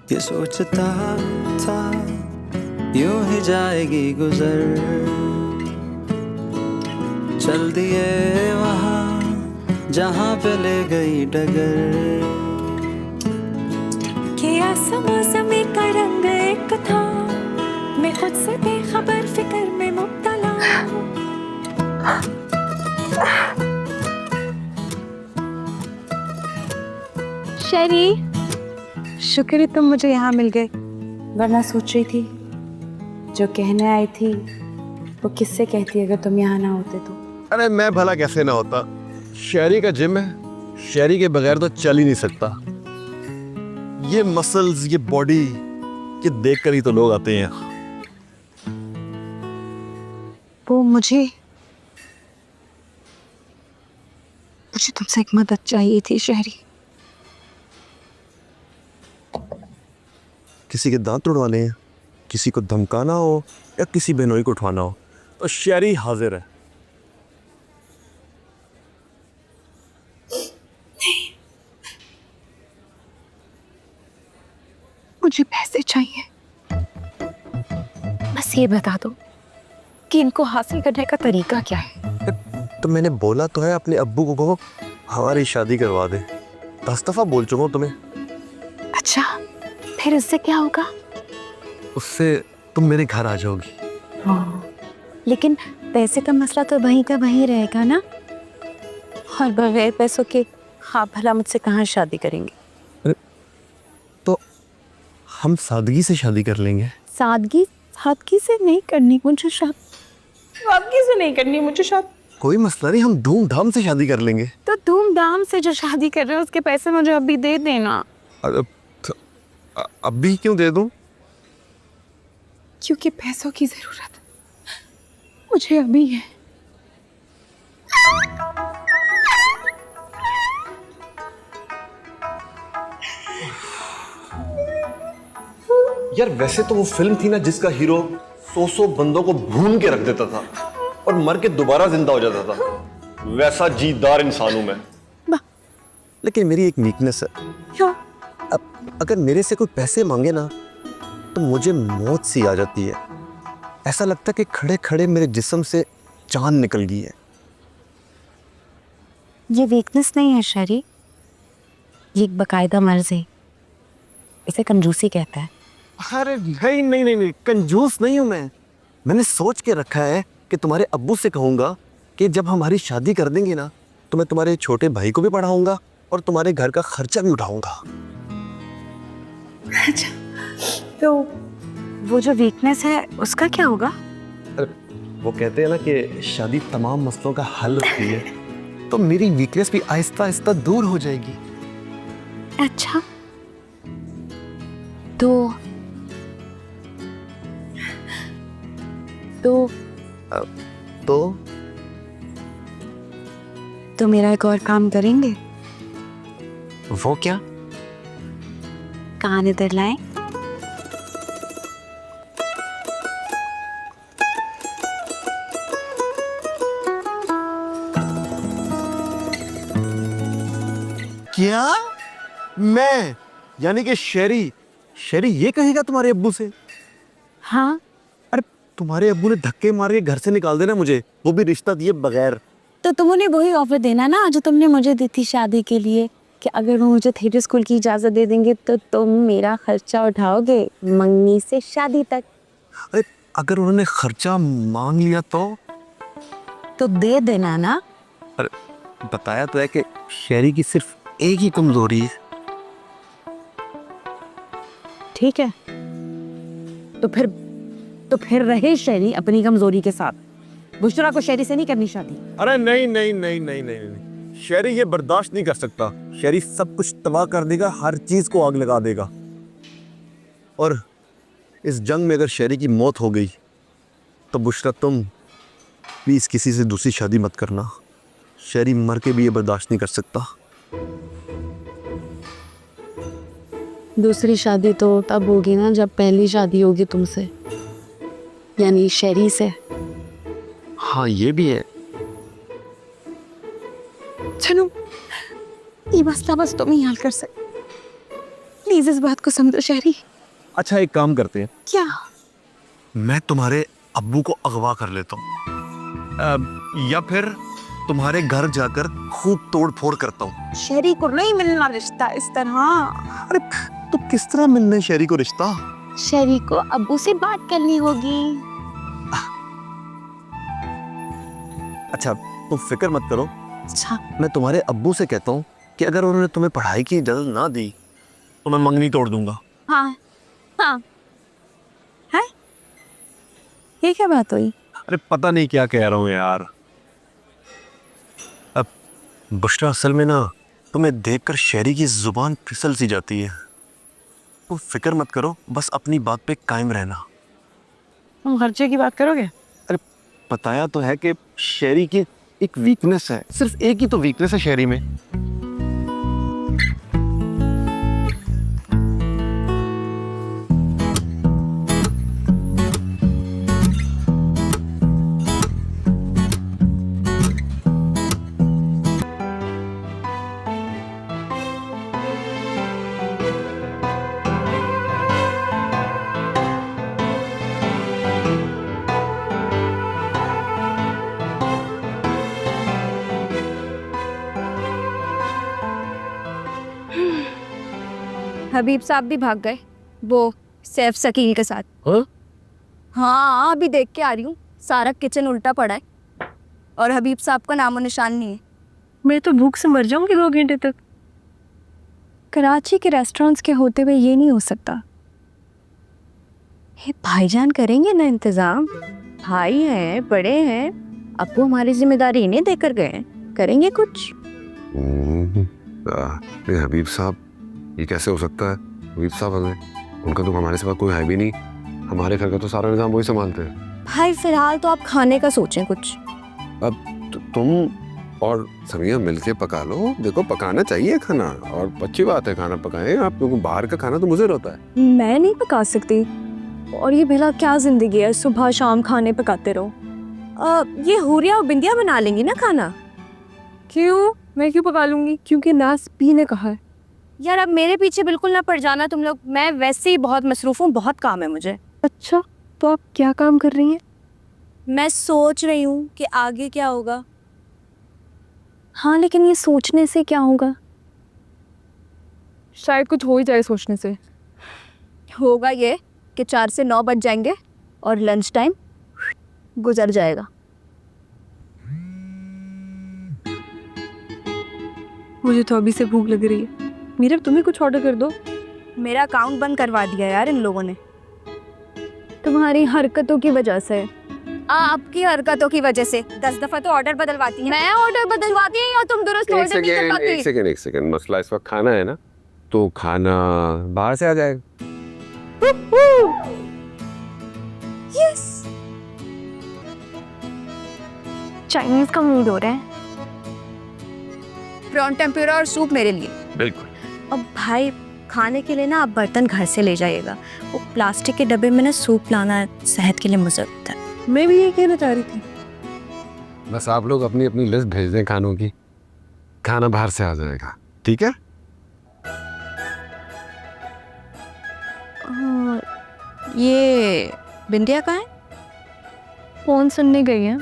ये सोचता था यूं ही जाएगी गुजर, चल दिए वहाँ जहाँ पे ले गई डगर। कि आसमां ज़मीं का रंग एक था, मैं खुद से बेखबर फिक्र में मुब्तला। शेरी, शुक्र है तुम मुझे यहाँ मिल गए, वरना सोच रही थी जो कहने आई थी वो किससे कहती अगर तुम यहाँ ना होते तो। अरे मैं भला कैसे ना होता, शेरी का जिम है, शेरी के बगैर तो चल ही नहीं सकता। ये मसल्स, ये बॉडी, ये देख कर ही तो लोग आते हैं। वो मुझे तुमसे एक मदद चाहिए थी शेरी। किसी के दांत उड़वाने हैं, किसी को धमकाना हो या किसी बहनोई को उठवाना हो तो शेरी हाजिर है। मुझे पैसे चाहिए, बस ये बता दो कि इनको हासिल करने का तरीका क्या है। तो मैंने बोला तो है अपने अब्बू को कहो हमारी शादी करवा दे। 10 दफा बोल चुका हूं तुम्हें। अच्छा, फिर उससे क्या होगा? उससे तुम मेरे घर आ जाओगी। लेकिन पैसे का मसला तो वहीं का वहीं रहेगा ना, और बगैर पैसों के आप भला मुझसे कहाँ शादी करेंगे? तो हम सादगी से शादी कर लेंगे। सादगी सादगी से नहीं करनी मुझे शादी, सादगी से नहीं करनी मुझे शादी। कोई मसला नहीं, हम धूमधाम से शादी कर लेंगे। तो धूमधाम से जो शादी कर रहे हो उसके पैसे मुझे अभी दे देना। अभी क्यों दे दूं? क्योंकि पैसों की जरूरत मुझे अभी है। यार वैसे तो वो फिल्म थी ना जिसका हीरो 100 बंदों को भून के रख देता था और मर के दोबारा जिंदा हो जाता था, वैसा जीतदार इंसान हूं मैं। लेकिन मेरी एक वीकनेस है। क्या? अब अगर मेरे से कोई पैसे मांगे ना तो मुझे मौत सी आ जाती है। ऐसा लगता है कि खड़े खड़े मेरे जिस्म से जान निकल गई है। ये वीकनेस नहीं है शेरी, ये एक बकायदा मर्ज है, इसे कंजूसी कहता है। अरे नहीं नहीं नहीं नहीं, कंजूस नहीं हूं मैं। मैंने सोच के रखा है कि तुम्हारे अब्बू से कहूंगा कि जब हमारी शादी कर देंगे ना तो मैं तुम्हारे छोटे भाई को भी पढ़ाऊंगा और तुम्हारे घर का खर्चा भी उठाऊंगा। अच्छा, तो वो जो वीकनेस है उसका क्या होगा? अरे वो कहते हैं ना कि शादी तमाम मसलों का हल होती है, तो मेरी वीकनेस भी आहिस्ता आहिस्ता दूर हो जाएगी। अच्छा, तो तो मेरा एक और काम करेंगे? वो क्या? कान इधर लाएं। क्या? मैं यानी कि शेरी ये कहेगा तुम्हारे अब्बू से? हाँ, अरे तुम्हारे अब्बू ने धक्के मार के घर से निकाल देना मुझे, वो भी रिश्ता दिए बगैर। तो तुम उन्हें वही ऑफर देना ना जो तुमने मुझे दी थी शादी के लिए, कि अगर वो मुझे थिएटर स्कूल की इजाजत दे देंगे तो तुम मेरा खर्चा उठाओगे मंगनी से शादी तक। अरे अगर उन्होंने खर्चा मांग लिया तो दे देना ना। अरे बताया तो है कि शेरी की सिर्फ एक ही कमजोरी है। ठीक है, तो फिर रहे शेरी अपनी कमजोरी के साथ। बुशरा को शेरी से नहीं करनी शादी। अरे नहीं नहीं नहीं नहीं नहीं नहीं, शेरी ये बर्दाश्त नहीं कर सकता। शेरी सब कुछ तबाह कर देगा, हर चीज को आग लगा देगा। और इस जंग में अगर शेरी की मौत हो गई तो बुशरा तुम प्लीज किसी से दूसरी शादी मत करना। शेरी मर के भी ये बर्दाश्त नहीं कर सकता। दूसरी शादी तो तब होगी ना जब पहली शादी होगी तुमसे, यानी शेरी से। हाँ ये भी है। चलो ये मसला बस तुम ही हल कर सकते। प्लीज इस बात को समझो शहरी। अच्छा एक काम करते हैं, क्या? मैं तुम्हारे अब्बू को अगवा कर लेता हूँ, या फिर तुम्हारे घर जाकर खूब तोड़ फोड़ करता हूँ। शहरी को नहीं मिलना रिश्ता इस तरह। अरे तो किस तरह मिलने शहरी को रिश्ता? शहरी को अब्बू से बात करनी होगी। अच्छा तुम फिक्र मत करो, अच्छा मैं तुम्हारे अब्बू से कहता हूँ कि अगर उन्होंने तुम्हें पढ़ाई की इजाजत ना दी तो मैं मंगनी तोड़ दूंगा। हाँ हाँ है, ये क्या बात हुई? अरे पता नहीं क्या कह रहा हूँ यार। अब बुशरा असल में ना तुम्हें देखकर शहरी की जुबान फिसल सी जाती है। तुम फिक्र मत करो, बस अपनी बात पे कायम रहना। तुम खर्चे की बात करोगे? अरे बताया तो है कि शहरी की एक वीकनेस है, सिर्फ एक ही तो वीकनेस है शहरी में। हबीब साहब भी भाग गए वो सैफ शकील के साथ। हाँ? हाँ अभी देख के आ रही हूँ, सारा किचन उल्टा पड़ा है और हबीब साहब का नामो निशान नहीं है। मैं तो भूख से मर जाऊंगी 2 घंटे तक। कराची के रेस्टोरेंट्स के होते हुए ये नहीं हो सकता। हे भाईजान करेंगे ना इंतजाम, भाई हैं बड़े हैं, अब वो हमारी जिम्मेदारी इन्हें देकर गए हैं, करेंगे कुछ। हबीब साहब ये कैसे हो सकता है? हबीब साहब हमें, उनका तो हमारे सिवा कोई है भी नहीं, हमारे घर का तो सारा निजाम वही संभालते हैं। भाई फिलहाल तो आप खाने का सोचें कुछ। अब तुम और समिया मिलके पका लो, देखो पकाना चाहिए खाना, और अच्छी बात है खाना पकाएं आप, क्योंकि बाहर का खाना तो मुझे होता है। मैं नहीं पका सकती, और ये भला क्या जिंदगी है, सुबह शाम खाने पकाते रहो। ये हुरिया और बिंदिया बना लेंगी ना खाना। क्यों? मैं क्यों पका लूंगी? क्योंकि नास पी ने कहा है। यार अब मेरे पीछे बिल्कुल ना पड़ जाना तुम लोग, मैं वैसे ही बहुत मसरूफ हूँ, बहुत काम है मुझे। अच्छा तो आप क्या काम कर रही हैं? मैं सोच रही हूँ कि आगे क्या होगा। हाँ लेकिन ये सोचने से क्या होगा? शायद कुछ हो ही जाए सोचने से। होगा ये कि 4 से 9 बज जाएंगे और लंच टाइम गुजर जाएगा। मुझे तो अभी से भूख लग रही है। मीरा तुम्हें कुछ ऑर्डर कर दो। मेरा अकाउंट बंद करवा दिया यार इन लोगों ने। तुम्हारी हरकतों की वजह से। आपकी हरकतों की वजह से 10 दफा तो ऑर्डर बदलवाती है। मैं ऑर्डर बदलवाती हूँ या तुम दुरुस्त ऑर्डर नहीं करवाती? एक सेकेंड, मसला इस वक्त खाना है ना, तो खाना बाहर से आ जाएगा। यस चाइनीज का मूड हो रहा है। प्रॉन टेम्पुरा और सूप मेरे लिए। बिल्कुल। अब भाई खाने के लिए ना आप बर्तन घर से ले जाइएगा, वो प्लास्टिक के डब्बे में ना सूप लाना सेहत के लिए मुज़र होता है। मैं भी ये कहना चाह रही थी। बस आप लोग अपनी अपनी लिस्ट भेज दें खानों की, खाना बाहर से आ जाएगा, ठीक है? ये बिंदिया कहाँ है? फोन सुनने गई है।